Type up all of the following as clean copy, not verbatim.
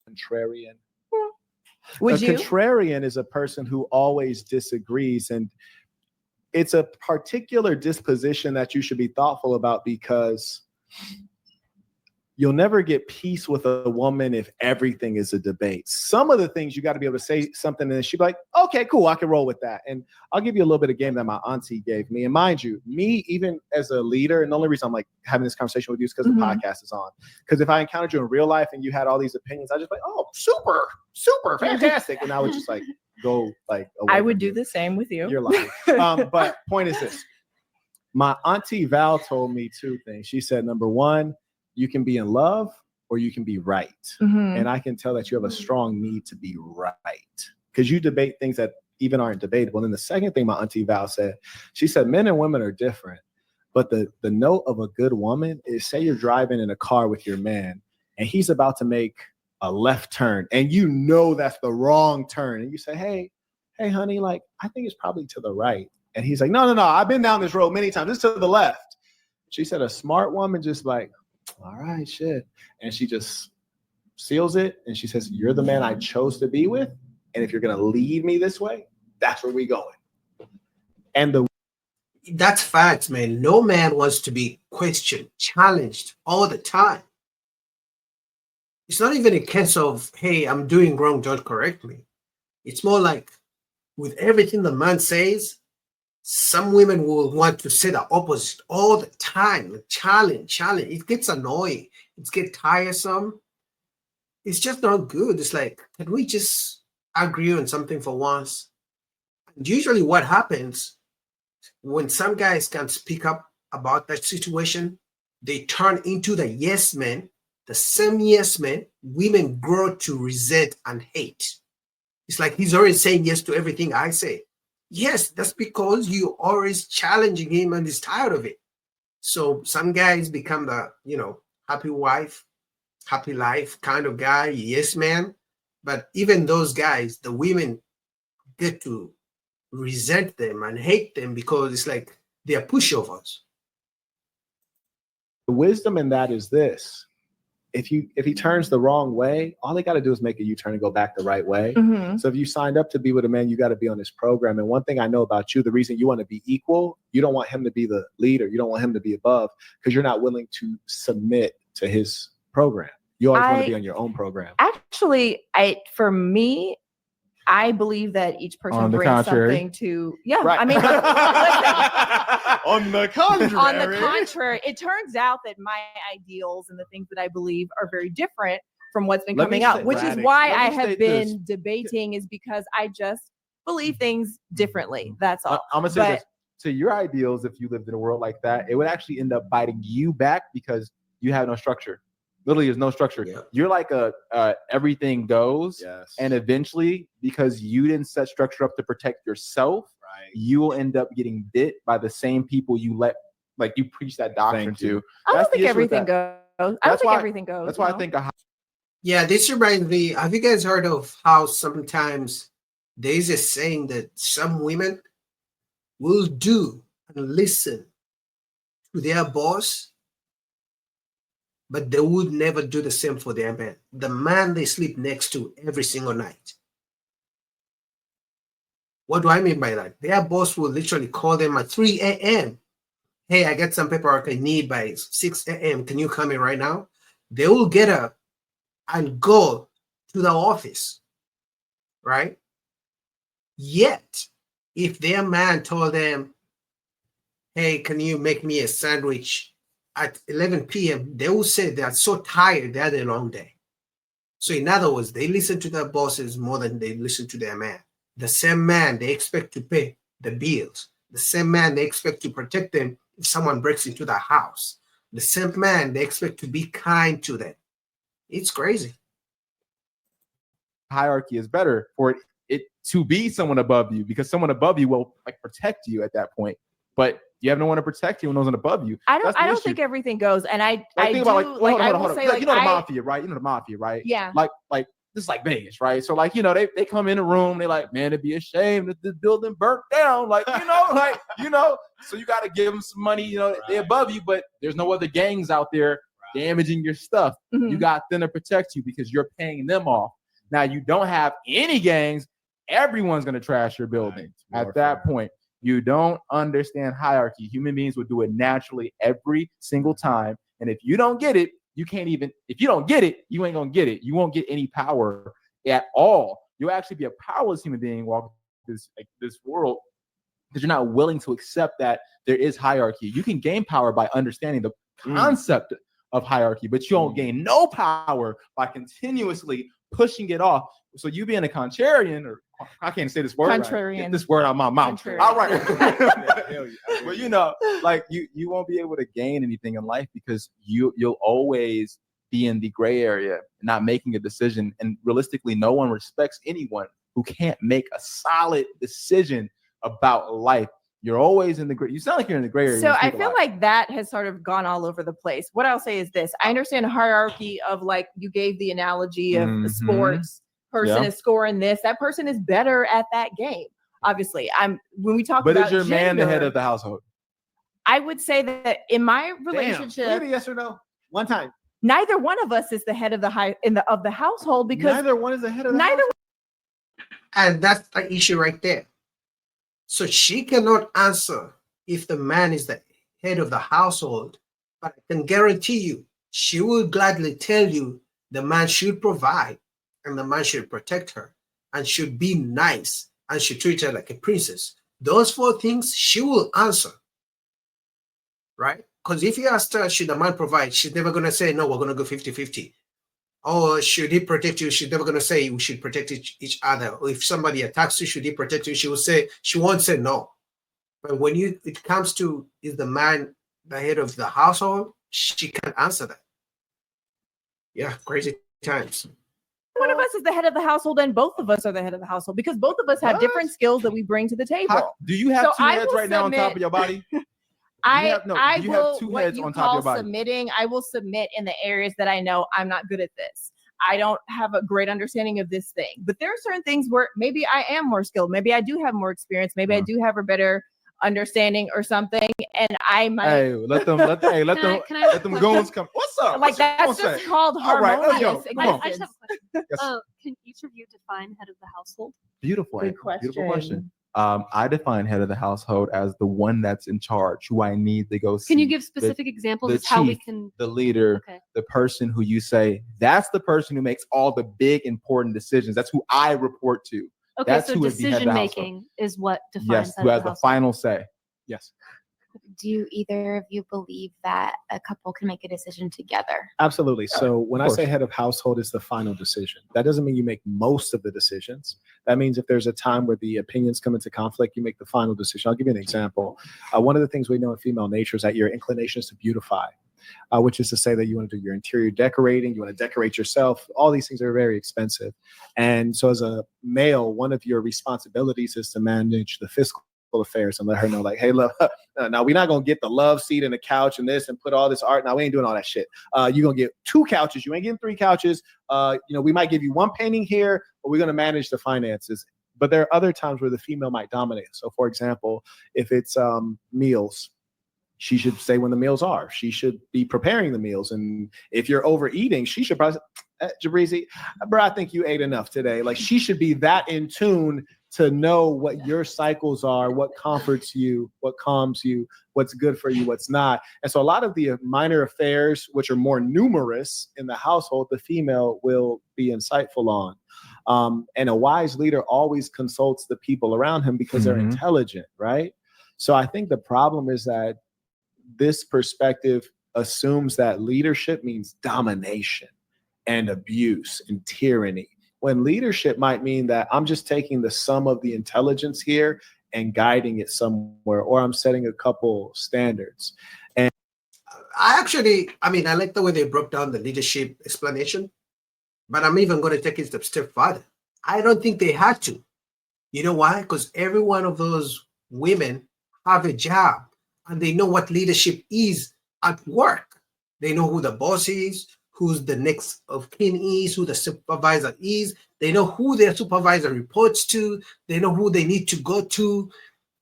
contrarian. Would you? Contrarian is a person who always disagrees, and it's a particular disposition that you should be thoughtful about, because you'll never get peace with a woman if everything is a debate. Some of the things you got to be able to say something and she'd be like, okay, cool, I can roll with that. And I'll give you a little bit of game that my auntie gave me. And mind you, me, even as a leader, and the only reason I'm like having this conversation with you is because the podcast is on. Because if I encountered you in real life and you had all these opinions, I'd just be like, oh, super, fantastic. And I would just like go like away. I would do the same with you. You're lying. But point is this. My auntie Val told me two things. She said, number one, you can be in love or you can be right. Mm-hmm. And I can tell that you have a strong need to be right because you debate things that even aren't debatable. And then the second thing my auntie Val said, she said, men and women are different. But the note of a good woman is, say you're driving in a car with your man and he's about to make a left turn and you know that's the wrong turn. And you say, hey, honey, like, I think it's probably to the right. And he's like, no, I've been down this road many times. It's to the left. She said a smart woman just like, all right, shit. And she just seals it. And she says, you're the man I chose to be with. And if you're going to lead me this way, that's where we going. And that's facts, man. No man wants to be questioned, challenged all the time. It's not even a case of, hey, I'm doing wrong, don't correct me. It's more like with everything the man says, some women will want to say the opposite all the time. Challenge. It gets annoying. It gets tiresome. It's just not good. It's like, can we just agree on something for once? And usually what happens when some guys can't speak up about that situation, they turn into the yes men, the same yes men women grow to resent and hate. It's like he's already saying yes to everything I say. Yes, that's because you're always challenging him and he's tired of it. So some guys become the, happy wife, happy life kind of guy, yes man. But even those guys, the women get to resent them and hate them because it's like they're pushovers. The wisdom in that is this. If he turns the wrong way, all they got to do is make a U-turn and go back the right way. Mm-hmm. So if you signed up to be with a man, you got to be on this program. And one thing I know about you, the reason you want to be equal, you don't want him to be the leader. You don't want him to be above because you're not willing to submit to his program. You always want to be on your own program. Actually, for me, I believe that each person brings something to, right. I mean, on the contrary, it turns out that my ideals and the things that I believe are very different from what's been coming out, which is why I have been debating, is because I just believe things differently. That's all. I'm going to say this. To your ideals, if you lived in a world like that, it would actually end up biting you back because you have no structure. Literally, there's no structure. Yeah. You're like a everything goes. Yes. And eventually, because you didn't set structure up to protect yourself, right, you will end up getting bit by the same people you preach that doctrine to. I don't think everything goes. Everything goes. That's why I think yeah, this reminds me, have you guys heard of how sometimes there's a saying that some women will do and listen to their boss, but they would never do the same for their man, the man they sleep next to every single night. What do I mean by that? Their boss will literally call them at 3 a.m. Hey, I got some paperwork I need by 6 a.m. Can you come in right now? They will get up and go to the office, right? Yet, if their man told them, hey, can you make me a sandwich at 11 p.m., they will say they are so tired, they had a long day. So in other words, they listen to their bosses more than they listen to their man. The same man they expect to pay the bills. The same man they expect to protect them if someone breaks into their house. The same man they expect to be kind to them. It's crazy. Hierarchy is better for it to be someone above you, because someone above you will protect you at that point. But you have no one to protect you when no one's above you. I don't think everything goes. And I do hold on. the mafia, right? You know the mafia, right? Yeah. Like this is like Vegas, right? So they come in the room, they like, man, it'd be a shame that this building burnt down. So you got to give them some money. They're above you, but there's no other gangs out there damaging your stuff. You got them to protect you because you're paying them off. Now you don't have any gangs. Everyone's going to trash your building. At that point, you don't understand hierarchy. Human beings will do it naturally every single time. And if you don't get it, you can't even, if you don't get it, you ain't going to get it. You won't get any power at all. You'll actually be a powerless human being walking this world because you're not willing to accept that there is hierarchy. You can gain power by understanding the concept of hierarchy, but you don't gain no power by continuously pushing it off. So you being a contrarian, or I can't say this word. Contrarian. Right. Get this word out of my mouth. Contrarian. All right. But you know, like you won't be able to gain anything in life because you'll always be in the gray area, not making a decision. And realistically, no one respects anyone who can't make a solid decision about life. You're always in the gray. You sound like you're in the gray area. So I feel like that has sort of gone all over the place. What I'll say is this. I understand hierarchy of, like, you gave the analogy of the sports person is scoring this. That person is better at that game. Obviously, when we talk about is your gender, man the head of the household? I would say that in my relationship, Maybe yes or no. One time. neither one of us is the head of the household because Neither one is the head of the household. And that's the issue right there. So she cannot answer if the man is the head of the household, but I can guarantee you, she will gladly tell you the man should provide and the man should protect her and should be nice and should treat her like a princess. Those 4 things she will answer, right? Because if you ask her, should the man provide? She's never going to say, no, we're going to go 50-50. Or should he protect you? She's never going to say we should protect each other. Or if somebody attacks you, should he protect you? She won't say no. But when it comes to, is the man the head of the household? She can't answer that. Yeah, crazy times. One of us is the head of the household and both of us are the head of the household because both of us have different skills that we bring to the table. Do you have 2 heads right now on top of your body? I you have 2 heads on top of your body. Submitting, I will submit in the areas that I know I'm not good at this. I don't have a great understanding of this thing. But there are certain things where maybe I am more skilled. Maybe I do have more experience. Maybe I do have a better understanding or something. And I might let them goons come. What's up? Like that's just called harmonious. I just have a question. Can each of you define head of the household? Beautiful. Good question. Beautiful question. I define head of the household as the one that's in charge, who I need to go see. Can you give specific examples of how we can? The leader, the person who you say, that's the person who makes all the big important decisions. That's who I report to. Okay, that's so decision making is what defines who has the final say. Yes. Do either of you believe that a couple can make a decision together? Absolutely. So when I say head of household, it's the final decision. That doesn't mean you make most of the decisions. That means if there's a time where the opinions come into conflict, you make the final decision. I'll give you an example. One of the things we know in female nature is that your inclination is to beautify, which is to say that you want to do your interior decorating, you want to decorate yourself. All these things are very expensive. And so as a male, one of your responsibilities is to manage the fiscal affairs and let her know, like, hey, look, now we're not gonna get the love seat and the couch and this and put all this art. Now we ain't doing all that shit. You're gonna get 2 couches. You ain't getting 3 couches. We might give you 1 painting here, but we're gonna manage the finances. But there are other times where the female might dominate. So, for example, if it's meals, she should say when the meals are. She should be preparing the meals. And if you're overeating, she should probably say, Jabrizi, bro, I think you ate enough today. Like, she should be that in tune to know what your cycles are, what comforts you, what calms you, what's good for you, what's not. And so a lot of the minor affairs, which are more numerous in the household, the female will be insightful on. And a wise leader always consults the people around him because they're intelligent, right? So I think the problem is that this perspective assumes that leadership means domination and abuse and tyranny, when leadership might mean that I'm just taking the sum of the intelligence here and guiding it somewhere, or I'm setting a couple standards. And I like the way they broke down the leadership explanation, but I'm even going to take it a step further. I don't think they had to. You know why? Because every one of those women have a job and they know what leadership is at work. They know who the boss is, who's the next of kin is, who the supervisor is. They know who their supervisor reports to. They know who they need to go to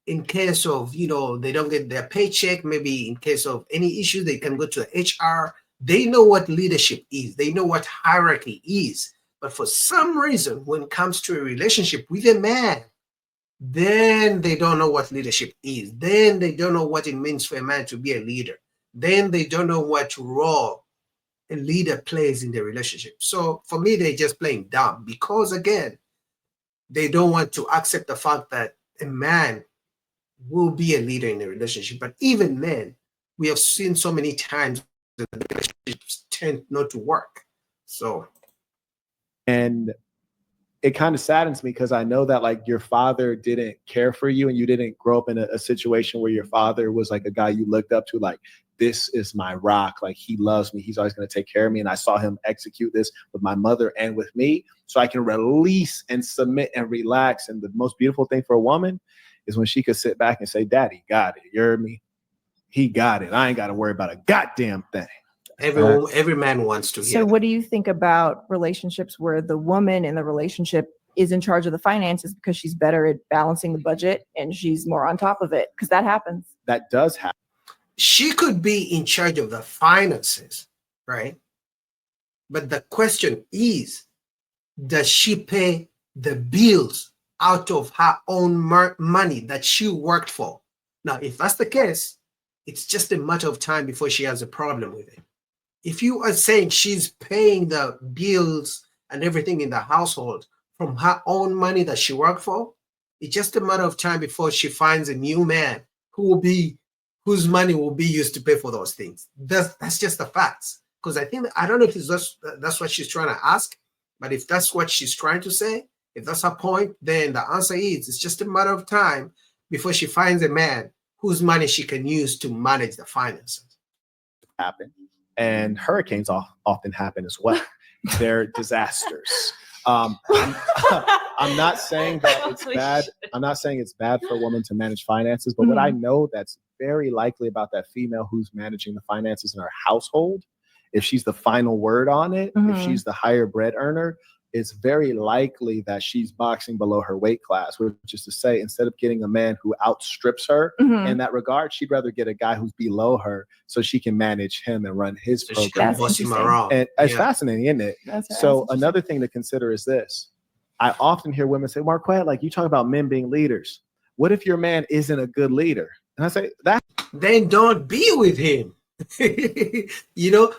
in case of, they don't get their paycheck. Maybe in case of any issue, they can go to HR. They know what leadership is. They know what hierarchy is. But for some reason, when it comes to a relationship with a man, then they don't know what leadership is. Then they don't know what it means for a man to be a leader. Then they don't know what role a leader plays in the relationship. So for me, they're just playing dumb because, again, they don't want to accept the fact that a man will be a leader in a relationship. But even men, we have seen so many times that relationships tend not to work. So, and it kind of saddens me because I know that like your father didn't care for you and you didn't grow up in a situation where your father was like a guy you looked up to, like, this is my rock. Like, he loves me. He's always going to take care of me. And I saw him execute this with my mother and with me. So I can release and submit and relax. And the most beautiful thing for a woman is when she could sit back and say, Daddy got it. You heard me? He got it. I ain't got to worry about a goddamn thing. every man wants to hear. So what do you think about relationships where the woman in the relationship is in charge of the finances because she's better at balancing the budget and she's more on top of it? Because that happens. That does happen. She could be in charge of the finances, right? But the question is, does she pay the bills out of her own money that she worked for? Now, if that's the case, it's just a matter of time before she has a problem with it. If you are saying she's paying the bills and everything in the household from her own money that she worked for, it's just a matter of time before she finds a new man whose money will be used to pay for those things. That's just the facts. Because I don't know if that's what she's trying to ask, but if that's what she's trying to say, if that's her point, then the answer is it's just a matter of time before she finds a man whose money she can use to manage the finances. Happen. And hurricanes often happen as well. They're disasters. I'm not saying that it's bad. I'm not saying it's bad for a woman to manage finances, but what I know that's very likely about that female who's managing the finances in her household, if she's the final word on it, if she's the higher bread earner, it's very likely that she's boxing below her weight class, which is to say, instead of getting a man who outstrips her in that regard, she'd rather get a guy who's below her so she can manage him and run his program. She can boss him around. And it's fascinating, isn't it? So another thing to consider is this. I often hear women say, Marquette, like, you talk about men being leaders. What if your man isn't a good leader? And I say, that. Then don't be with him.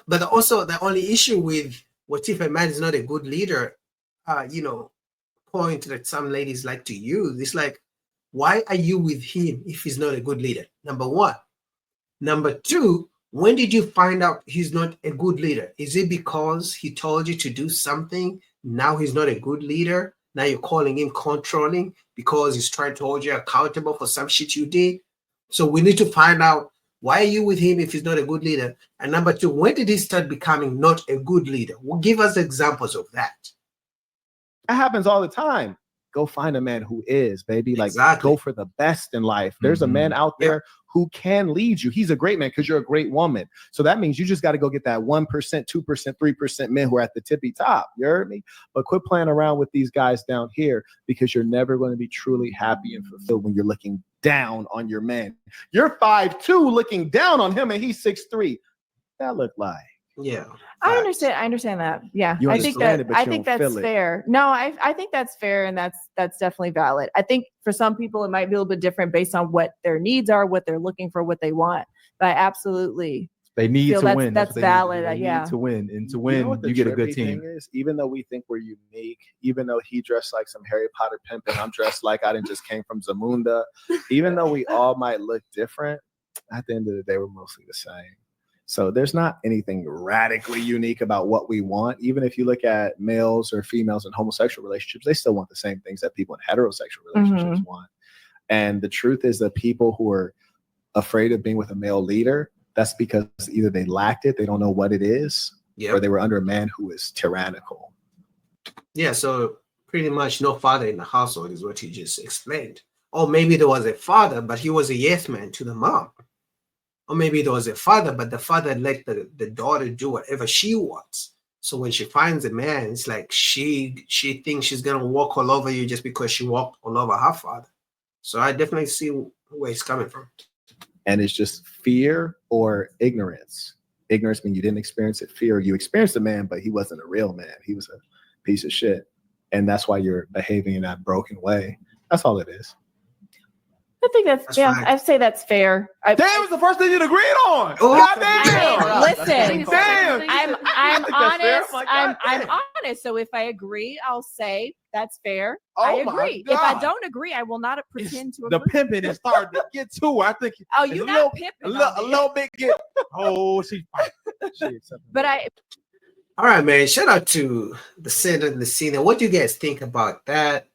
But also the only issue with what if a man is not a good leader, point that some ladies like to use, it's like, why are you with him if he's not a good leader? Number one. Number two, when did you find out he's not a good leader? Is it because he told you to do something? Now he's not a good leader. Now you're calling him controlling because he's trying to hold you accountable for some shit you did. So we need to find out, why are you with him if he's not a good leader? And number two, when did he start becoming not a good leader? Well, give us examples of that. That happens all the time. Go find a man who is, baby. Like, go for the best in life. There's a man out there who can lead you. He's a great man because you're a great woman. So that means you just got to go get that 1%, 2%, 3% men who are at the tippy top. You heard me? But quit playing around with these guys down here because you're never going to be truly happy and fulfilled when you're looking down on your man. You're 5'2", looking down on him, and he's 6'3". That look like. Yeah. I understand that. Yeah. You I think that's fair. No, I think that's fair, and that's definitely valid. I think for some people it might be a little bit different based on what their needs are, what they're looking for, what they want. But I absolutely they need to win. That's valid. They need to win. And to win, you get a good team. Is, even though we think we're unique, even though he dressed like some Harry Potter pimp and I'm dressed like I just came from Zamunda, even though we all might look different, at the end of the day, we're mostly the same. So there's not anything radically unique about what we want. Even if you look at males or females in homosexual relationships, they still want the same things that people in heterosexual relationships want. And the truth is that people who are afraid of being with a male leader, that's because either they lacked it, they don't know what it is, or they were under a man who is tyrannical. Yeah, so pretty much no father in the household is what you just explained. Or maybe there was a father, but he was a yes man to the mom. Or maybe there was a father, but the father let the daughter do whatever she wants. So when she finds a man, it's like she thinks she's going to walk all over you just because she walked all over her father. So I definitely see where it's coming from. And it's just fear or ignorance. ignorance means you didn't experience it. Fear, you experienced a man, but he wasn't a real man. He was a piece of shit. And that's why you're behaving in that broken way. That's all it is. I think that's yeah. right. I'd say that's fair. Damn, it's the first thing you agreed on. Oh, Goddamn. Listen, Damn. I'm That's fair? honest. I'm like, I'm goddamn. honest. So if I agree, I'll say that's fair. Oh I my agree. If I God. don't agree, I will not pretend to The agree. pimping is starting to get to her. I think Oh, it's you a not little, pimping. a little, on a me. little bit get. Oh, she accepted But I All right, man. Shout out to the Senate and the Senate. What do you guys think about that?